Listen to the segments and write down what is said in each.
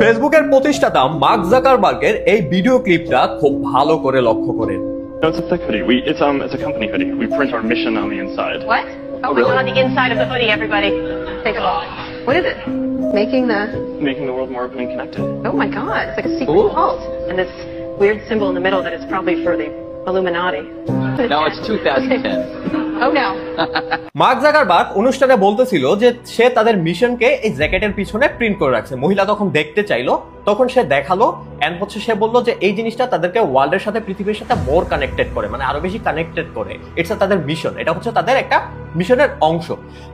ফেসবুকের প্রতিষ্ঠাতা মার্ক জাকারবার্গের এই ভিডিও ক্লিপটা খুব ভালো করে লক্ষ্য করেন। No, it's a thick hoodie. It's a company hoodie. We print our mission on the inside. What? Oh, really? on the inside of the hoodie, everybody. Take a look. What is it? Making Making the world more open and connected. oh my god, it's like a secret Ooh. cult. And this weird symbol in the middle that is probably for the Illuminati. No, it's 2010. Oh no. Mark Zuckerberg অনুষ্ঠানে বলতেছিল যে সে তাদের মিশনকে এই জ্যাকেটের পিছনে print করে রাখছে। মহিলা তখন দেখতে চাইলো, তখন সে দেখালো এন্ড সে বললো যে এই জিনিসটা তাদেরকে ওয়ার্ল্ডের সাথে, পৃথিবীর সাথে মোর কানেক্টেড করে, মানে আরো বেশি কানেক্টেড করে। ইটস তাদের মিশন, এটা হচ্ছে তাদের একটা মিশনের অংশ।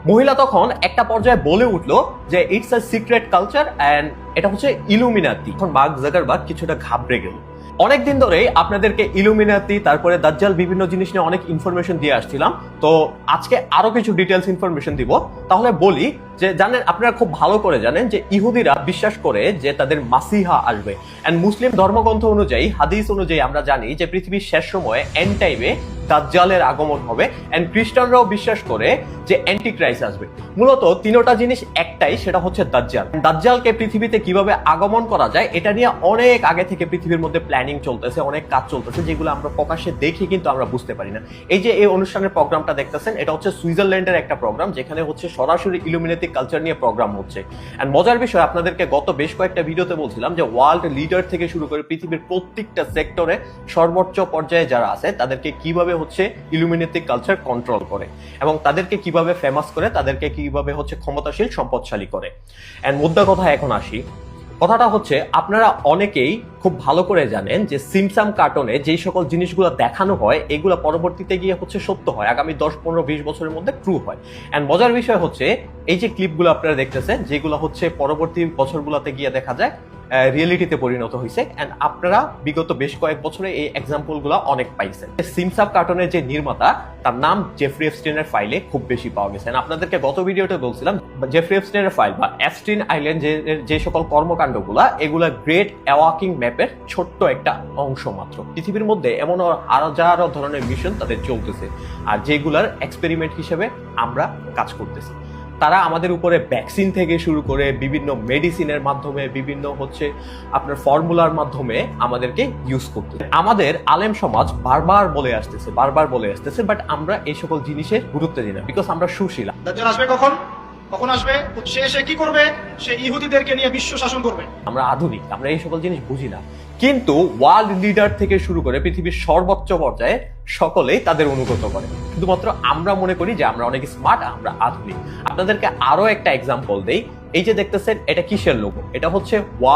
মহিলা তখন একটা পর্যায়ে বলে উঠলো যে it's a secret culture and এটা হচ্ছে ইলুমিনাতি। তখন মার্ক জাকারবার্গ কিছুটা ঘাবড়ে গেল। অনেকদিন ধরেই আপনাদেরকে ইলুমিনাতি, তারপরে দাজ্জাল, বিভিন্ন জিনিস নিয়ে অনেক ইনফরমেশন দিয়ে আসছিলাম। তো আজকে আরো কিছু ডিটেলস ইনফরমেশন দিব। তাহলে বলি যে জানেন, আপনারা খুব ভালো করে জানেন যে ইহুদিরা বিশ্বাস করে যে তাদের মাসিহা আসবে। এন্ড মুসলিম ধর্মগ্রন্থ অনুযায়ী, হাদিস অনুযায়ী আমরা জানি যে পৃথিবীর শেষ সময়ে এন্ড টাইমে দাজ্জালের আগমন হবে। এন্ড খ্রিস্টানরাও বিশ্বাস করে যে অ্যান্টিক্রাইস্ট আসবে। মূলত তিনটা জিনিস একটাই, সেটা হচ্ছে দাজ্জাল। দাজ্জালকে পৃথিবীতে কিভাবে আগমন করা যায় এটা নিয়ে অনেক আগে থেকে পৃথিবীর মধ্যে প্ল্যানিং চলতেছে, অনেক কাজ চলতেছে, যেগুলো আমরা প্রকাশ্যে দেখি কিন্তু আমরা বুঝতে পারি না। এই যে এই অনুষ্ঠানের প্রোগ্রামটা দেখতেছেন, এটা হচ্ছে সুইজারল্যান্ডের একটা প্রোগ্রাম, যেখানে হচ্ছে সরাসরি ইলুমিনাতি কালচার নিয়ে প্রোগ্রাম হচ্ছে। এন্ড মজার বিষয়, আপনাদেরকে গত বেশ কয়েকটা ভিডিওতে বলছিলাম যে ওয়ার্ল্ড লিডার থেকে শুরু করে পৃথিবীর প্রত্যেকটা সেক্টরে সর্বোচ্চ পর্যায়ে যারা আছে তাদেরকে কিভাবে হচ্ছে ইলুমিনাতি কালচার কন্ট্রোল করে এবং তাদেরকে কিভাবে ফেমাস করে, তাদেরকে কিভাবে হচ্ছে ক্ষমতাশীল, সম্পদশালী করে। এন্ড মুদ্রা কথা এখন আসি। কথাটা হচ্ছে, আপনারা অনেকেই খুব ভালো করে জানেন যে সিমসাম কার্টুনে যেই সকল জিনিসগুলো দেখানো হয় এগুলো পরবর্তীতে গিয়ে হচ্ছে সত্য হয়, আগামী 10, 15, 20 বছরের মধ্যে ট্রু হয়। এন্ড মজার বিষয় হচ্ছে, এই যে ক্লিপগুলো আপনারা দেখতেছেন, যেগুলো হচ্ছে পরবর্তী বছরগুলোতে গিয়ে দেখা যায় রিয়েলিটিতে পরিণত হয়েছে। এন্ড আপনারা বিগত বেশ কয়েক বছরে এই এক্সাম্পল গুলা অনেক পাইছেন। সিমসাম কার্টুনের যে নির্মাতা, তার নাম জেফ্রি এপস্টিনের ফাইলে খুব বেশি পাওয়া গেছে। আপনাদেরকে গত ভিডিওতে বলছিলাম জেফ্রি এপস্টিনের ফাইল বা এপস্টিন আইল্যান্ড যে সকল কর্মকাণ্ডগুলা, এগুলা গ্রেট অ্যাওয়াকিং ম্যাপের ছোট্ট একটা অংশ মাত্র। পৃথিবীর মধ্যে এমন হাজারো ধরনের মিশন তাদের চলতেছে, আর যেগুলার এক্সপেরিমেন্ট হিসেবে আমরা কাজ করতেছি। তারা আমাদের উপরে ভ্যাকসিন থেকে শুরু করে বিভিন্ন মেডিসিনের মাধ্যমে, বিভিন্ন হচ্ছে আপনার ফর্মুলার মাধ্যমে আমাদেরকে ইউজ করতে। আমাদের আলেম সমাজ বারবার বলে আসতেছে, বাট আমরা এই সকল জিনিসের গুরুত্ব দিই না, বিকজ আমরা সুশীলা। দাজ্জাল আসবে কখন আসবে, সে এসে কি করবে? সে ইহুদিদেরকে নিয়ে বিশ্ব শাসন করবে। আমরা আধুনিক, আমরা এই সকল জিনিস বুঝি না। কিন্তু ওয়ার্ল্ড লিডার থেকে শুরু করে পৃথিবীর সর্বোচ্চ পর্যায়ে সকলেই তাদের অনুগত করে। শুধুমাত্র আমরা মনে করি যে আমরা অনেক স্মার্ট, আমরা আধুনিক। আপনাদেরকে আরো একটা এক্সাম্পল দেই। এই যে দেখতেছেন, এটা কিসের লোগো? এটা হচ্ছে